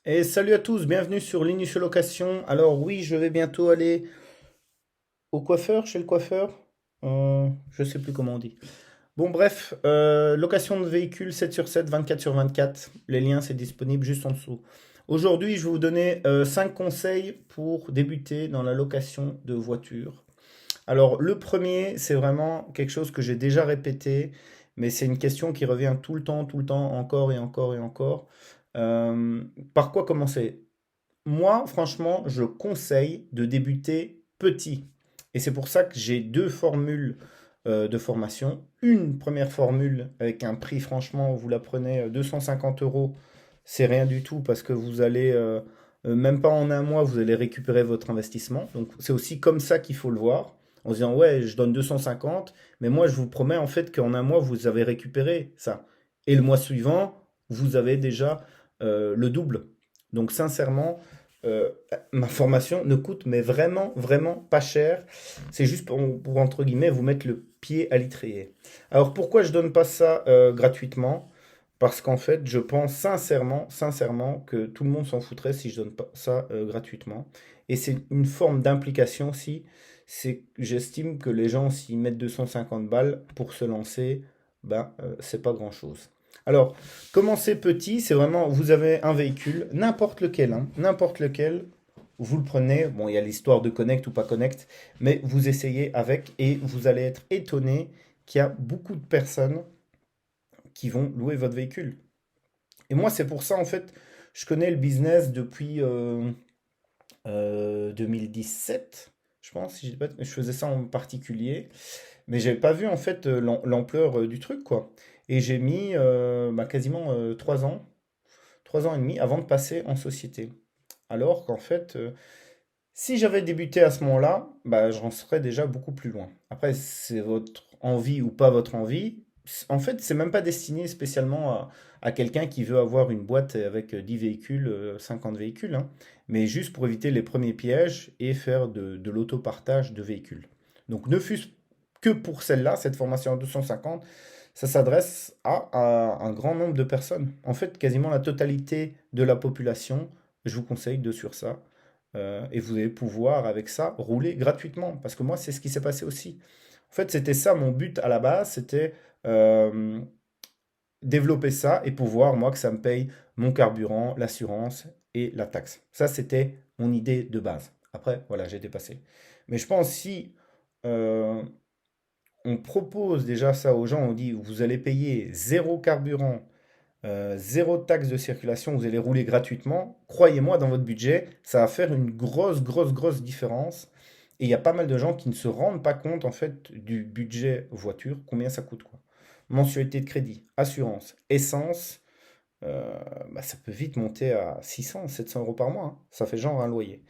Et salut à tous, bienvenue sur Linus Location. Alors oui, je vais bientôt aller au coiffeur, chez le coiffeur. Je sais plus comment on dit. Bon bref, location de véhicules 7 sur 7, 24 sur 24. Les liens, c'est disponible juste en dessous. Aujourd'hui, je vais vous donner 5 conseils pour débuter dans la location de voitures. Alors le premier, c'est vraiment quelque chose que j'ai déjà répété, mais c'est une question qui revient tout le temps, encore et encore et encore. Euh, Par quoi commencer? Moi, franchement, je conseille de débuter petit. Et c'est pour ça que j'ai deux formules de formation. Une première formule avec un prix, franchement, vous la prenez 250 euros, c'est rien du tout parce que vous allez, même pas en un mois, vous allez récupérer votre investissement. Donc c'est aussi comme ça qu'il faut le voir. En se disant, ouais, je donne 250, mais moi, je vous promets en fait qu'en un mois, vous avez récupéré ça. Et le mois suivant, vous avez déjà le double. Donc sincèrement, euh, ma formation ne coûte mais vraiment, vraiment pas cher. C'est juste pour, entre guillemets vous mettre le pied à l'étrier. Alors pourquoi je donne pas ça gratuitement? Parce qu'en fait, je pense sincèrement que tout le monde s'en foutrait si je donne pas ça gratuitement. Et c'est une forme d'implication si c'est j'estime que les gens s'ils mettent 250 balles pour se lancer, ben c'est pas grand-chose. Alors, commencez petit, c'est vraiment, vous avez un véhicule, n'importe lequel, hein, n'importe lequel, vous le prenez, bon, il y a l'histoire de connect ou pas connect, mais vous essayez avec et vous allez être étonné qu'il y a beaucoup de personnes qui vont louer votre véhicule. Et moi, c'est pour ça, en fait, je connais le business depuis 2017, je pense, si je dis pas je faisais ça en particulier, mais j'avais pas vu, en fait, l'ampleur du truc, quoi. Et j'ai mis bah, quasiment 3 ans et demi avant de passer en société. Alors qu'en fait, si j'avais débuté à ce moment-là, bah, j'en serais déjà beaucoup plus loin. Après, c'est votre envie ou pas votre envie. En fait, c'est même pas destiné spécialement à quelqu'un qui veut avoir une boîte avec 10 véhicules, 50 véhicules, hein, mais juste pour éviter les premiers pièges et faire de l'autopartage de véhicules. Donc, ne fût-ce que pour celle-là, cette formation en 250, ça s'adresse à un grand nombre de personnes. En fait, quasiment la totalité de la population, je vous conseille de sur ça. Et vous allez pouvoir, avec ça, rouler gratuitement. Parce que moi, c'est ce qui s'est passé aussi. En fait, c'était ça mon but à la base, c'était euh, développer ça et pouvoir, moi, que ça me paye mon carburant, l'assurance et la taxe. Ça, c'était mon idée de base. Après, voilà, j'ai dépassé. Mais je pense si euh, on propose déjà ça aux gens, on dit vous allez payer zéro carburant, zéro taxe de circulation, vous allez rouler gratuitement. Croyez-moi, dans votre budget, ça va faire une grosse différence. Et il y a pas mal de gens qui ne se rendent pas compte en fait du budget voiture, combien ça coûte quoi. Mensualité de crédit, assurance, essence, euh, bah, ça peut vite monter à 600, 700 euros par mois, hein. Ça fait genre un loyer.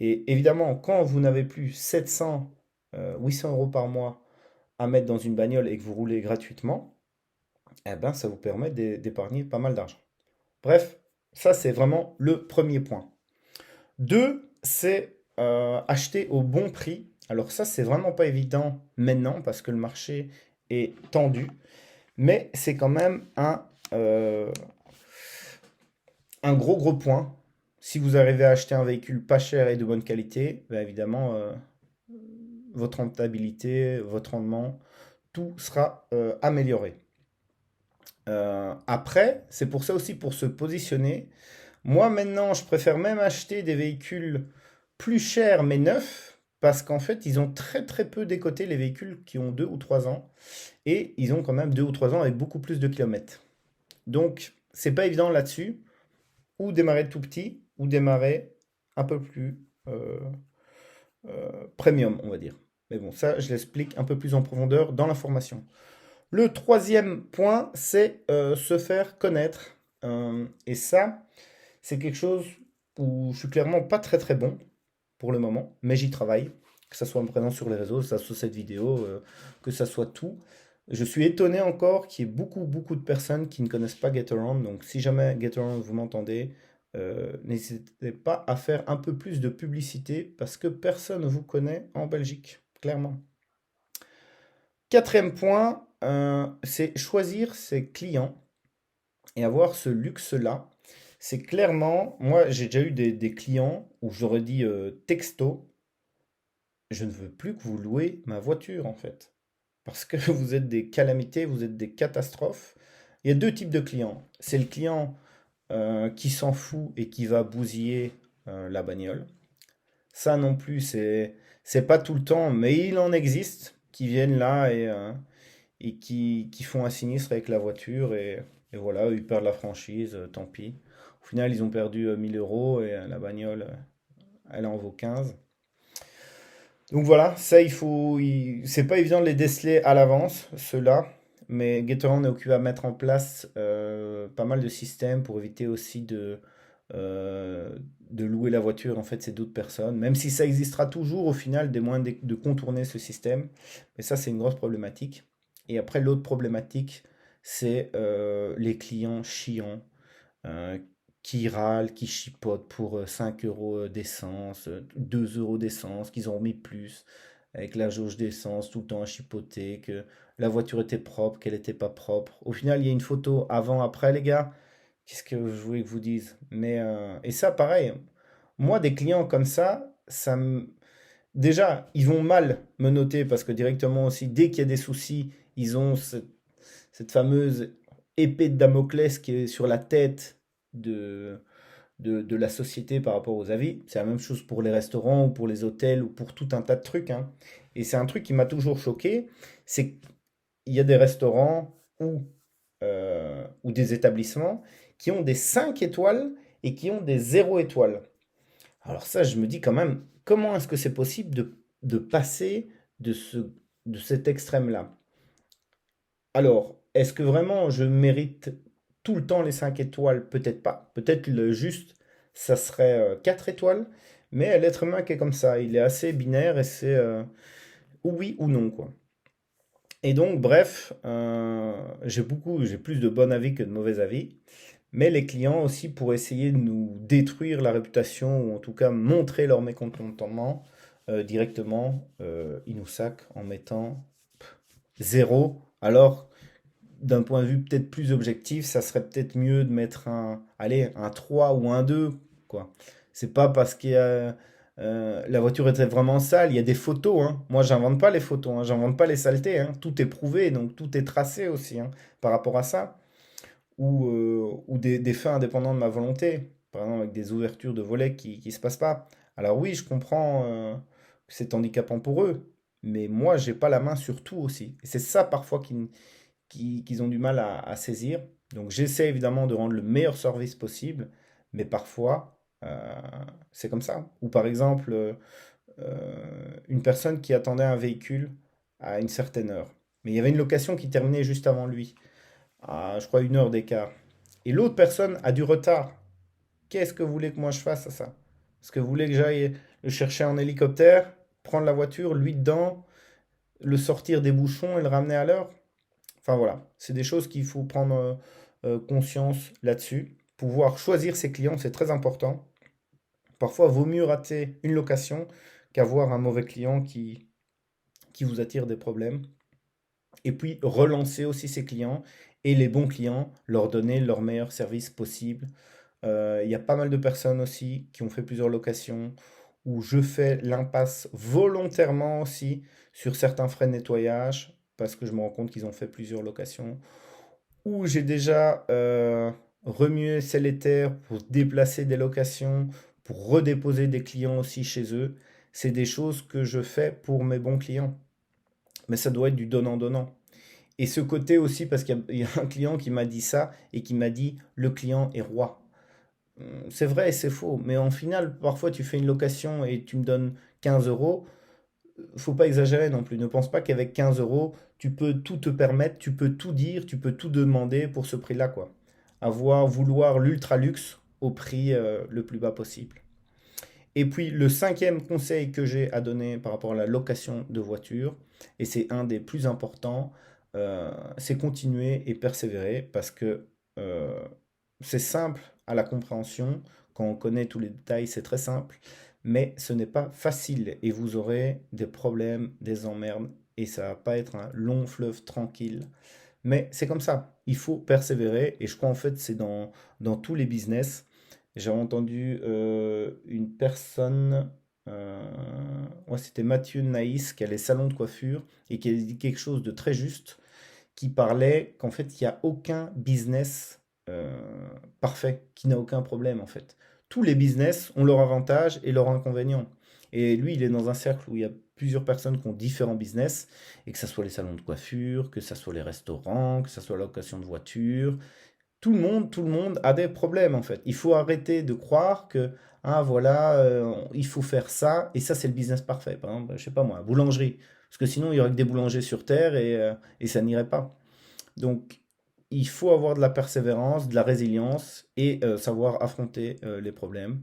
Et évidemment, quand vous n'avez plus 700, 800 euros par mois à mettre dans une bagnole et que vous roulez gratuitement, eh ben, ça vous permet d'épargner pas mal d'argent. Bref, ça c'est vraiment le premier point. Deux, c'est acheter au bon prix. Alors ça, c'est vraiment pas évident maintenant parce que le marché est tendu, mais c'est quand même un gros point. Si vous arrivez à acheter un véhicule pas cher et de bonne qualité, ben évidemment, votre rentabilité, votre rendement, tout sera amélioré. Après, c'est pour ça aussi, pour se positionner. Moi, maintenant, je préfère même acheter des véhicules plus chers mais neufs parce qu'en fait, ils ont très peu décoté les véhicules qui ont 2 ou 3 ans et ils ont quand même 2 ou 3 ans avec beaucoup plus de kilomètres. Donc, c'est pas évident là-dessus. Ou démarrer tout petit ou démarrer un peu plus premium, on va dire. Mais bon, ça, je l'explique un peu plus en profondeur dans la formation. Le troisième point, c'est se faire connaître. Et ça, c'est quelque chose où je suis clairement pas très bon pour le moment, mais j'y travaille. Que ça soit me présent sur les réseaux, que ça soit cette vidéo, que ça soit tout. Je suis étonné encore qu'il y ait beaucoup de personnes qui ne connaissent pas GetAround. Donc si jamais GetAround vous m'entendez, n'hésitez pas à faire un peu plus de publicité parce que personne ne vous connaît en Belgique, clairement. Quatrième point, c'est choisir ses clients et avoir ce luxe-là. C'est clairement, moi j'ai déjà eu des clients où j'aurais dit texto, je ne veux plus que vous louez ma voiture en fait. Parce que vous êtes des calamités, vous êtes des catastrophes. Il y a deux types de clients. C'est le client qui s'en fout et qui va bousiller la bagnole. Ça non plus, c'est pas tout le temps, mais il en existe qui viennent là et qui font un sinistre avec la voiture et voilà, ils perdent la franchise, tant pis. Au final, ils ont perdu 1000 euros et la bagnole, elle en vaut 15. Donc voilà, ça c'est pas évident de les déceler à l'avance, ceux-là, mais Gatorand est occupé à mettre en place pas mal de systèmes pour éviter aussi euh, de louer la voiture, en fait, c'est d'autres personnes, même si ça existera toujours au final des moyens de contourner ce système, mais ça c'est une grosse problématique. Et après l'autre problématique, c'est les clients chiants euh, qui râlent, qui chipotent pour 5 euros d'essence, 2 euros d'essence, qu'ils ont mis plus, avec la jauge d'essence, tout le temps à chipoter, que la voiture était propre, qu'elle n'était pas propre. Au final, il y a une photo avant-après, les gars. Qu'est-ce que je voulais que vous dise? Et ça, pareil, moi, des clients comme ça me... Déjà, ils vont mal me noter parce que directement aussi, dès qu'il y a des soucis, ils ont cette fameuse épée de Damoclès qui est sur la tête de, de la société par rapport aux avis. C'est la même chose pour les restaurants ou pour les hôtels ou pour tout un tas de trucs, hein. Et c'est un truc qui m'a toujours choqué, c'est qu'il y a des restaurants ou des établissements qui ont des 5 étoiles et qui ont des 0 étoiles. Alors ça, je me dis quand même, comment est-ce que c'est possible de passer de, de cet extrême-là? Alors, est-ce que vraiment je mérite tout le temps les 5 étoiles? Peut-être pas. Peut-être le juste, ça serait 4 étoiles. Mais l'être humain qui est comme ça, il est assez binaire et c'est ou oui ou non, quoi. Et donc, bref, j'ai plus de bons avis que de mauvais avis. Mais les clients aussi, pour essayer de nous détruire la réputation, ou en tout cas montrer leur mécontentement directement, ils nous saquent en mettant zéro. Alors d'un point de vue peut-être plus objectif, ça serait peut-être mieux de mettre allez, un 3 ou un 2 quoi. C'est pas parce que la voiture était vraiment sale, il y a des photos, hein. Moi, j'invente pas les photos, hein, j'invente pas les saletés, hein. Tout est prouvé, donc tout est tracé aussi, hein, par rapport à ça. Ou des faits indépendants de ma volonté, par exemple avec des ouvertures de volets qui se passent pas. Alors oui, je comprends que c'est handicapant pour eux, mais moi, j'ai pas la main sur tout aussi. Et c'est ça parfois qu'ils ont du mal à saisir. Donc j'essaie évidemment de rendre le meilleur service possible, mais parfois c'est comme ça. Ou par exemple, une personne qui attendait un véhicule à une certaine heure, mais il y avait une location qui terminait juste avant lui, à je crois 1 heure d'écart. Et l'autre personne a du retard. Qu'est-ce que vous voulez que moi je fasse à ça? Est-ce que vous voulez que j'aille le chercher en hélicoptère, prendre la voiture, lui dedans, le sortir des bouchons et le ramener à l'heure? Enfin voilà, c'est des choses qu'il faut prendre conscience là-dessus. Pouvoir choisir ses clients, c'est très important. Parfois, vaut mieux rater une location qu'avoir un mauvais client qui vous attire des problèmes. Et puis, relancer aussi ses clients et les bons clients, leur donner leur meilleur service possible. Il y a pas mal de personnes aussi qui ont fait plusieurs locations où je fais l'impasse volontairement aussi sur certains frais de nettoyage parce que je me rends compte qu'ils ont fait plusieurs locations où j'ai déjà remué ciel et terre pour déplacer des locations, pour redéposer des clients aussi chez eux. C'est des choses que je fais pour mes bons clients. Mais ça doit être du donnant-donnant. Et ce côté aussi, parce qu'il y a un client qui m'a dit ça et qui m'a dit le client est roi. C'est vrai et c'est faux, mais en final, parfois tu fais une location et tu me donnes 15 euros. Faut pas exagérer non plus. Ne pense pas qu'avec 15 euros, tu peux tout te permettre, tu peux tout dire, tu peux tout demander pour ce prix-là, quoi. Vouloir l'ultra luxe au prix le plus bas possible. Et puis le cinquième conseil que j'ai à donner par rapport à la location de voiture, et c'est un des plus importants, c'est continuer et persévérer parce que euh, c'est simple à la compréhension. Quand on connaît tous les détails, c'est très simple, mais ce n'est pas facile et vous aurez des problèmes, des emmerdes et ça va pas être un long fleuve tranquille. Mais c'est comme ça, il faut persévérer et je crois en fait c'est dans tous les business. J'ai entendu une personne, ouais, c'était Mathieu Naïs, qui a les salons de coiffure, et qui a dit quelque chose de très juste, qui parlait qu'en fait, il n'y a aucun business euh, parfait, qui n'a aucun problème en fait. Tous les business ont leurs avantages et leurs inconvénients. Et lui, il est dans un cercle où il y a plusieurs personnes qui ont différents business, et que ce soit les salons de coiffure, que ce soit les restaurants, que ce soit la location de voitures, tout le monde a des problèmes en fait. Il faut arrêter de croire que, ah voilà, il faut faire ça, et ça c'est le business parfait. Par exemple, je sais pas moi, boulangerie. Parce que sinon il y aurait que des boulangers sur Terre et ça n'irait pas. Donc il faut avoir de la persévérance, de la résilience et savoir affronter les problèmes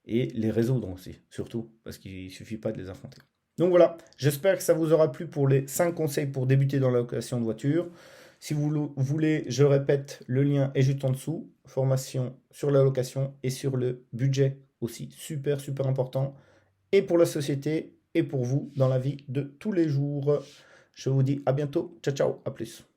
et les résoudre aussi, surtout, parce qu'il ne suffit pas de les affronter. Donc voilà, j'espère que ça vous aura plu pour les 5 conseils pour débuter dans la location de voiture. Si vous voulez, je répète, le lien est juste en dessous. Formation sur la location et sur le budget aussi, super, super important. Et pour la société et pour vous dans la vie de tous les jours. Je vous dis à bientôt. Ciao, ciao, à plus.